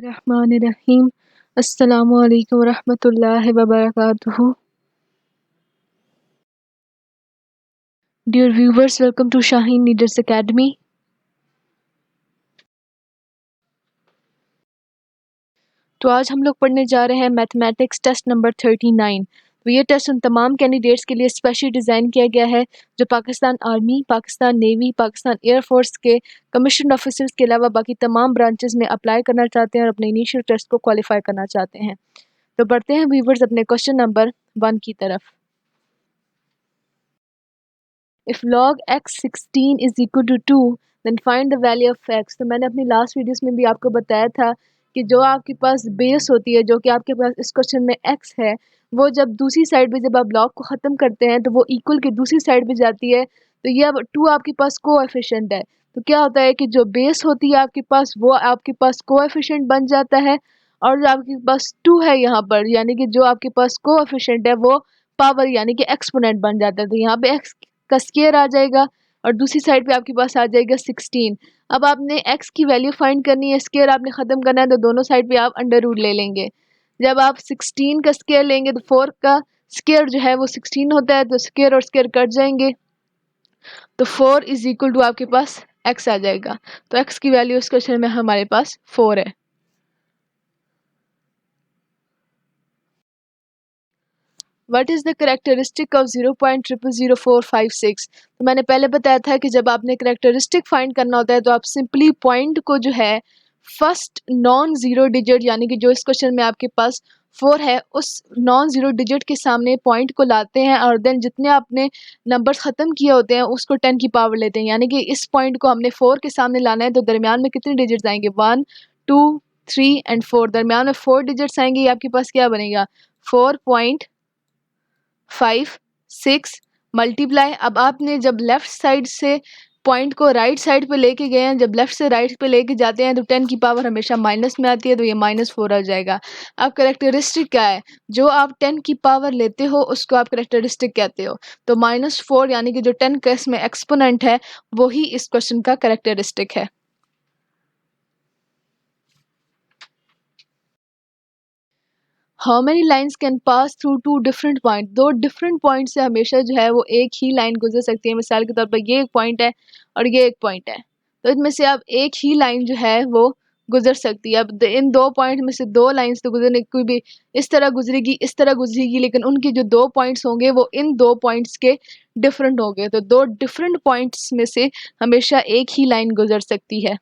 बिस्मिल्लाहिर्रहमानिर्रहीम। अस्सलामुअलैकुम वरहमतुल्लाहि वबरकातुहू। Dear viewers, welcome to Shaheen Leaders Academy. तो आज हम लोग पढ़ने जा रहे हैं मैथमेटिक्स टेस्ट नंबर 39। तो ये टेस्ट उन तमाम कैंडिडेट्स के लिए स्पेशली डिज़ाइन किया गया है जो Pakistan army, Pakistan navy, Pakistan air force के कमीशन ऑफिसर्स के अलावा बाकी तमाम ब्रांचेस में अप्लाई करना चाहते हैं और अपने इनिशियल टेस्ट को क्वालिफाई करना चाहते हैं। तो बढ़ते हैं व्यूवर्स अपने क्वेश्चन नंबर 1 की तरफ। If log x 16 is equal to 2, then find the value of x। तो मैंने अपनी लास्ट वीडियोस में भी आपको बताया था कि जो आपके पास बेस होती है, जो कि आपके पास इस क्वेश्चन में x है, वो जब दूसरी साइड पे जब आप लॉग को ख़त्म करते हैं तो वो इक्वल की दूसरी साइड पे जाती है। तो ये अब 2 आपके पास कोएफिशिएंट है। तो क्या होता है कि जो बेस होती है आपके पास, वो आपके पास कोएफिशिएंट बन जाता है, और जो आपके पास 2 है यहाँ पर, यानी कि जो आपके पास कोएफिशिएंट है वो पावर यानी कि एक्सपोनेंट बन जाता है। तो यहाँ पे x का स्क्वायर आ जाएगा और दूसरी साइड पे आपके पास आ जाएगा 16। अब आपने x की वैल्यू फाइंड करनी है, स्क्वायर आपने ख़त्म करना है, तो दोनों साइड पे आप अंडर रूट ले लेंगे। जब आप 16 का स्क्वायर लेंगे तो 4 का स्क्वायर जो है वो 16 होता है, तो स्क्वायर और स्क्वायर कट जाएंगे, तो 4 इज इक्वल टू आपके पास x आ जाएगा। तो x की वैल्यू इस क्वेश्चन में हमारे पास 4 है। What is the characteristic of 0.000456? तो मैंने पहले बताया था कि जब आपने करेक्टरिस्टिक फाइंड करना होता है तो आप सिंपली पॉइंट को जो है फर्स्ट नॉन ज़ीरो डिजिट, यानी कि जो इस क्वेश्चन में आपके पास 4 है, उस नॉन ज़ीरो डिजिट के सामने पॉइंट को लाते हैं और देन जितने आपने नंबर्स ख़त्म किए होते हैं उसको 10 की पावर लेते हैं। यानी कि इस पॉइंट को हमने 4 के सामने लाना है, तो दरमियान में कितने डिजिट्स आएंगे? 1 2 3 एंड 4। दरमियान में 4 डिजिट्स आएंगे। ये आपके पास क्या बनेगा? 4.56 मल्टीप्लाई। अब आपने जब लेफ़्ट साइड से पॉइंट को राइट साइड पे लेके गए हैं, जब लेफ़्ट से राइट पे लेके जाते हैं तो 10 की पावर हमेशा माइनस में आती है, तो ये -4 आ जाएगा। अब करेक्टरिस्टिक क्या है? जो आप 10 की पावर लेते हो उसको आप करेक्टरिस्टिक कहते हो। तो -4 यानी कि जो 10 का इसमें एक्सपोनेंट है वही इस क्वेश्चन का करेक्टरिस्टिक है। How many lines can pass through 2 different point? 2 different point से हमेशा जो है वो एक ही लाइन गुजर सकती है। मिसाल के तौर पर ये एक पॉइंट है और ये एक पॉइंट है, तो इनमें से आप एक ही लाइन जो है वो गुजर सकती है। अब इन 2 पॉइंट में से 2 लाइन्स तो गुजरने कोई भी इस तरह गुजरेगी, इस तरह गुजरेगी, लेकिन उनके जो 2 पॉइंट्स होंगे वो इन 2 पॉइंट्स के डिफरेंट होंगे। तो 2 डिफरेंट पॉइंट्स में से हमेशा एक ही लाइन गुजर सकती है।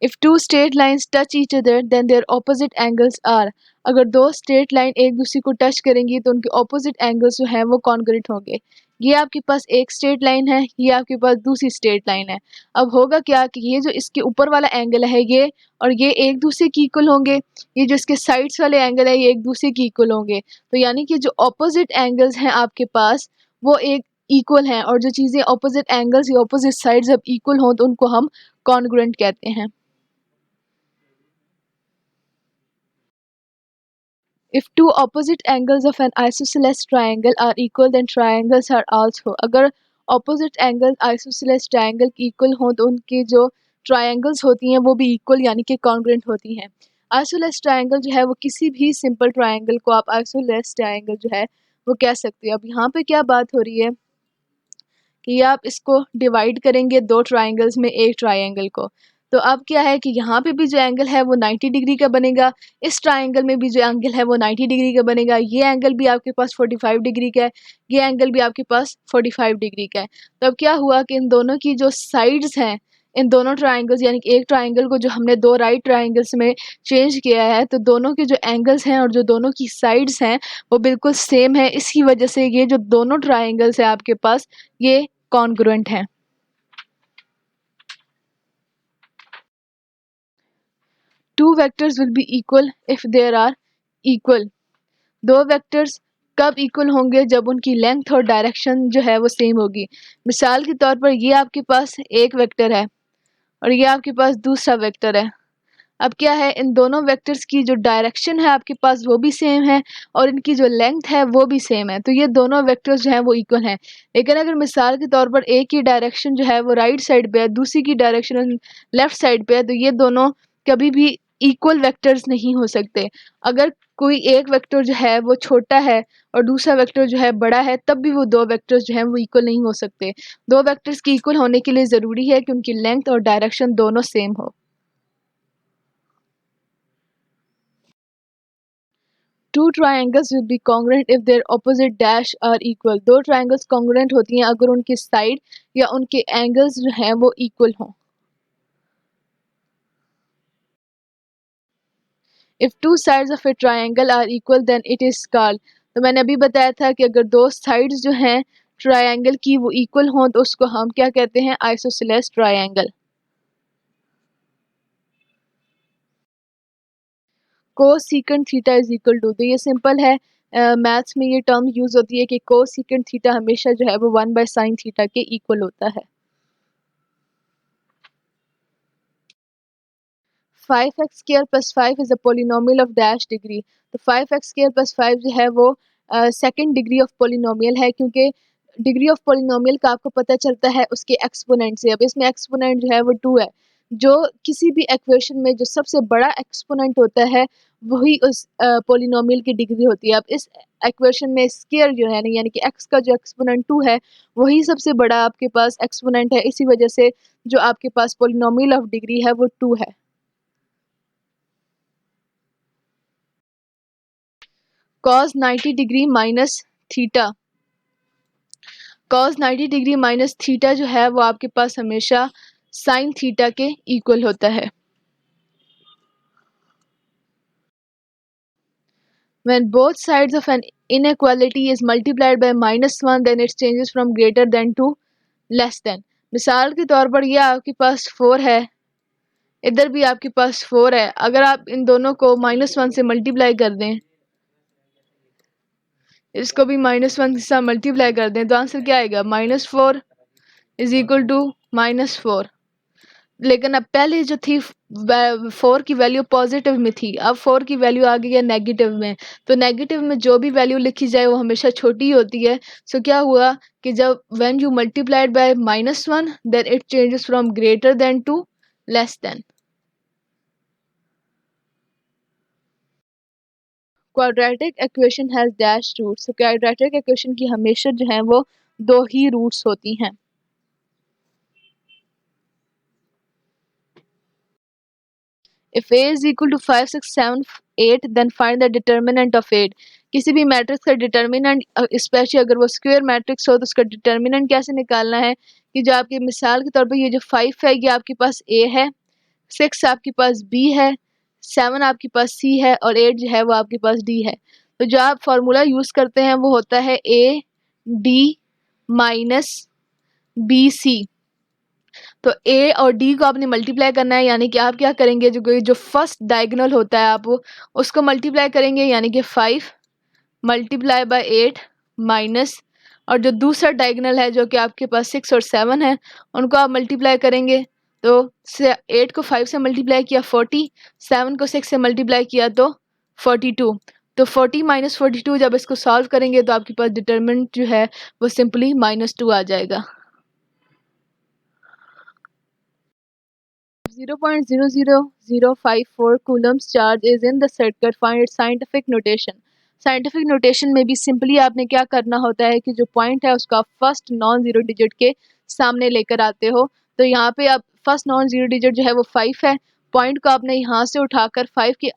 If two straight lines touch each other, then their opposite angles are। अगर 2 स्ट्रेट लाइन एक दूसरे को टच करेंगी तो उनके ऑपोजिट एंगल्स जो हैं वो कॉन्ग्रुएंट होंगे। ये आपके पास एक स्ट्रेट लाइन है, ये आपके पास दूसरी स्ट्रेट लाइन है। अब होगा क्या कि ये जो इसके ऊपर वाला एंगल है ये और ये एक दूसरे की इक्वल होंगे, ये जो इसके साइड्स वाले एंगल है ये एक दूसरे की इक्वल होंगे। तो यानी कि जो ऑपोजिट एंगल्स हैं आपके पास वो एक इक्वल हैं, और जो चीज़ें ऑपोजिट एंगल्स या ऑपोजिट साइड्स जब इक्वल हों तो उनको हम कॉन्ग्रुएंट कहते हैं। If two opposite angles of an isosceles triangle are equal, then triangles are also। अगर opposite angles isosceles triangle equal हों तो उनकी जो triangles होती हैं वो भी equal यानी कि congruent होती हैं। isosceles triangle जो है वो किसी भी simple triangle को आप isosceles triangle जो है वो कह सकते हो। अब यहाँ पे क्या बात हो रही है कि आप इसको डिवाइड करेंगे 2 ट्राइंगल्स में एक ट्राइंगल को, तो अब क्या है कि यहाँ पे भी जो एंगल है वो 90 डिग्री का बनेगा, इस ट्राइंगल में भी जो एंगल है वो 90 डिग्री का बनेगा, ये एंगल भी आपके पास 45 डिग्री का है, ये एंगल भी आपके पास 45 डिग्री का है। तो अब क्या हुआ कि इन दोनों की जो साइड्स हैं, इन दोनों ट्राइंगल्स यानी कि एक ट्राइंगल को जो हमने 2 राइट ट्राइंगल्स में चेंज किया है, तो दोनों के जो एंगल्स हैं और जो दोनों की साइड्स हैं वो बिल्कुल सेम है। इसकी वजह से ये जो दोनों ट्राइंगल्स हैं आपके पास ये कॉन्ग्रुएंट हैं। Two vectors will be equal if there are equal. 2 vectors कब इक्वल होंगे? जब उनकी लेंथ और डायरेक्शन जो है वो सेम होगी। मिसाल के तौर पर ये आपके पास एक वेक्टर है और ये आपके पास दूसरा वेक्टर है। अब क्या है, इन दोनों वेक्टर्स की जो डायरेक्शन है आपके पास वो भी सेम है और इनकी जो लेंथ है वो भी सेम है, तो ये दोनों वेक्टर्स जो हैं वो इक्वल हैं। लेकिन अगर मिसाल के तौर पर एक की डायरेक्शन जो है वो राइट साइड पे है, दूसरी की डायरेक्शन लेफ्ट साइड पे है, तो ये दोनों कभी भी इक्वल वेक्टर्स नहीं हो सकते। अगर कोई एक वेक्टर जो है वो छोटा है और दूसरा वेक्टर जो है बड़ा है, तब भी वो दो वेक्टर्स जो हैं वो इक्वल नहीं हो सकते। दो वेक्टर्स की इक्वल होने के लिए ज़रूरी है कि उनकी लेंथ और डायरेक्शन दोनों सेम हो। Two triangles will be congruent if their opposite dash are equal. दो triangles congruent होती हैं अगर उनके साइड या उनके एंगल्स जो हैं वो इक्वल हों। If two sides of a triangle are equal then it is called, तो मैंने अभी बताया था कि अगर दो साइड्स जो हैं ट्रायंगल की वो इक्वल हों तो उसको हम क्या कहते हैं, isosceles triangle. Cosecant theta is equal to, तो ये सिंपल है, मैथ्स में ये टर्म यूज होती है कि कोसेकेंट थीटा हमेशा जो है वो 1/sin थीटा के इक्वल होता है। 5x square plus 5 is a polynomial of dash degree, तो 5x स्क्वायर प्लस 5 जो है वो सेकंड डिग्री ऑफ पोलिनोमियल है, क्योंकि डिग्री ऑफ पोलिनोमियल का आपको पता चलता है उसके एक्सपोनेंट से। अब इसमें एक्सपोनेंट जो है वो 2 है। जो किसी भी इक्वेशन में जो सबसे बड़ा एक्सपोनेंट होता है वही उस पोलिनोमियल की डिग्री होती है। अब इस इक्वेशन में स्क्वायर जो है ना, यानी कि x का जो एक्सपोनेंट 2 है वही सबसे बड़ा आपके पास एक्सपोनेंट है, इसी वजह से जो आपके पास पोलिनोमियल ऑफ डिग्री है वो 2 है। cos 90 degree minus theta, cos 90 degree minus theta जो है वो आपके पास हमेशा साइन थीटा के इक्वल होता है। When both sides of an inequality is multiplied by -1 then it changes from greater than to less than। मिसाल के तौर पर ये आपके पास 4 है, इधर भी आपके पास 4 है, अगर आप इन दोनों को -1 से मल्टीप्लाई कर दें, इसको भी -1 के साथ मल्टीप्लाई कर दें, तो आंसर क्या आएगा, -4 इज इक्वल टू -4। लेकिन अब पहले जो थी 4 की वैल्यू पॉजिटिव में थी, अब 4 की वैल्यू आ गई है नेगेटिव में, तो नेगेटिव में जो भी वैल्यू लिखी जाए वो हमेशा छोटी होती है। सो क्या हुआ कि जब when you multiplied by -1 then it changes from greater than to less than. Quadratic equation has dash roots, तो क्वाड्रेटिक इक्वेशन की हमेशा जो है वो दो ही रूट्स होती हैं। If A is equal to 5, 6, 7, 8 then find the determinant of 8। किसी भी मैट्रिक्स का डिटर्मिनेंट, स्पेशली अगर वो स्क्वायर मैट्रिक्स हो तो उसका डिटर्मिनेंट कैसे निकालना है, कि जो आपकी मिसाल के तौर पर ये जो 5 है ये आपके पास A है, 6 आपके पास B है, 7 आपके पास C है और 8 जो है वो आपके पास D है। तो जो आप फार्मूला यूज़ करते हैं वो होता है AD माइनस BC। तो ए और डी को आपने मल्टीप्लाई करना है, यानी कि आप क्या करेंगे, जो फर्स्ट डायगोनल होता है आप उसको मल्टीप्लाई करेंगे, यानी कि 5 मल्टीप्लाई बाय 8 माइनस, और जो दूसरा डायगोनल है जो कि आपके पास 6 और 7 है उनको आप मल्टीप्लाई करेंगे। तो 8 को 5 से मल्टीप्लाई किया 40, 7 को 6 से मल्टीप्लाई किया तो 42। तो 40 माइनस 42 जब इसको सॉल्व करेंगे तो आपके पास डिटर्मिनेंट जो है वो सिंपली -2 आ जाएगा। 0.00054 coulombs charge is in the circuit, find its scientific notation। Scientific notation में भी सिंपली आपने क्या करना होता है कि जो पॉइंट है उसका फर्स्ट नॉन जीरो डिजिट के सामने लेकर आते हो। तो यहाँ पे आप फर्स्ट नॉन जीरो डिजिट जो है वो 5 है, पॉइंट को आपने यहाँ से उठाकर 5 के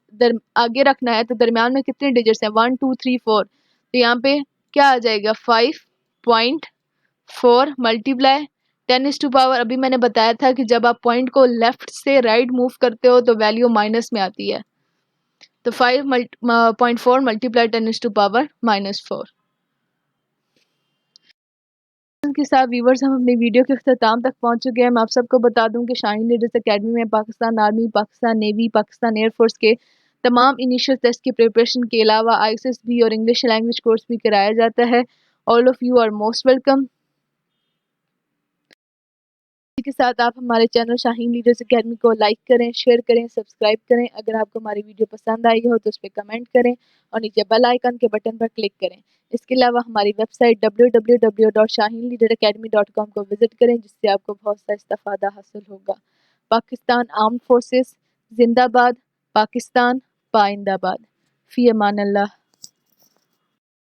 आगे रखना है, तो दरमियान में कितने डिजिट्स हैं, 1 2 3 4, तो यहाँ पे क्या आ जाएगा 5.4 मल्टीप्लाई 10⁻, अभी मैंने बताया था कि जब आप पॉइंट को लेफ्ट से राइट मूव करते हो तो वैल्यू माइनस में आती है, तो 5.4 मल्टीप्लाई 10⁻⁻4 के साथ व्यूवर्स हम अपनी वीडियो के अख्ताम तक पहुंच चुके हैं। मैं आप सबको बता दूं कि शाहीन लीडर्स एकेडमी में Pakistan army, Pakistan navy, Pakistan air force के तमाम इनिशियल टेस्ट की प्रिपरेशन के अलावा ISSB और इंग्लिश लैंग्वेज कोर्स भी कराया जाता है। All of you are most welcome. के साथ आप हमारे चैनल शाहीन लीडर्स अकेडमी को लाइक करें, शेयर करें, सब्सक्राइब करें। अगर आपको हमारी वीडियो पसंद आई हो तो उस पर कमेंट करें और नीचे बेल आइकन के बटन पर क्लिक करें। इसके अलावा हमारी वेबसाइट www.shahinleaderacademy.com को विज़िट करें, जिससे आपको बहुत सा इस्तेफ़ादा हासिल होगा। पाकिस्तान आर्म्ड फोर्सेस जिंदाबाद, पाकिस्तान पाइंदाबाद। फ़ी अमान अल्लाह।